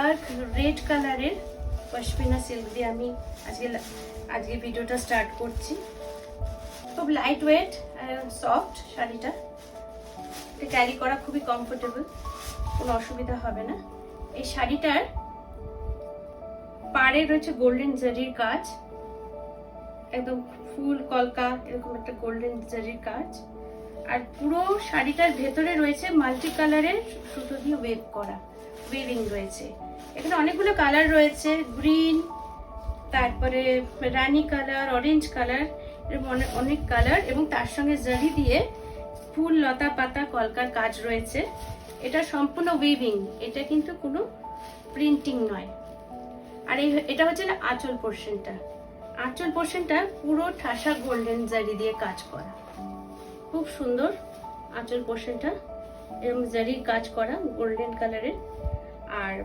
Dark red কালারের pashmina silk দিয়ে আমি আজকে ভিডিওটা স্টার্ট করছি। খুব লাইট ওয়েট সফট শাড়িটা, ক্যারি করা খুবই কমফোর্টেবল, কোনো অসুবিধা হবে না। এই শাড়িটার পাড়ে রয়েছে গোল্ডেন জারির কাজ, একদম ফুল কলকা এরকম একটা গোল্ডেন জারির কাজ। আর পুরো শাড়িটার ভেতরে রয়েছে মাল্টি কালারের সুতো দিয়ে ওয়েভিং রয়েছে। এখানে অনেকগুলো কালার রয়েছে, গ্রিন, তারপরে রানী কালার, অরেঞ্জ কালার, এরকম অনেক কালার, এবং তার সঙ্গে জারি দিয়ে ফুল লতা পাতা কলকার কাজ রয়েছে। এটা সম্পূর্ণ ওয়েভিং, এটা কিন্তু কোনো প্রিন্টিং নয়। আর এটা হচ্ছে না আঁচল পোর্শনটা পুরো ঠাসা গোল্ডেন জারি দিয়ে কাজ করা, খুব সুন্দর আঁচল পোর্শনটা, এরকম জারির কাজ করা গোল্ডেন কালারের। আর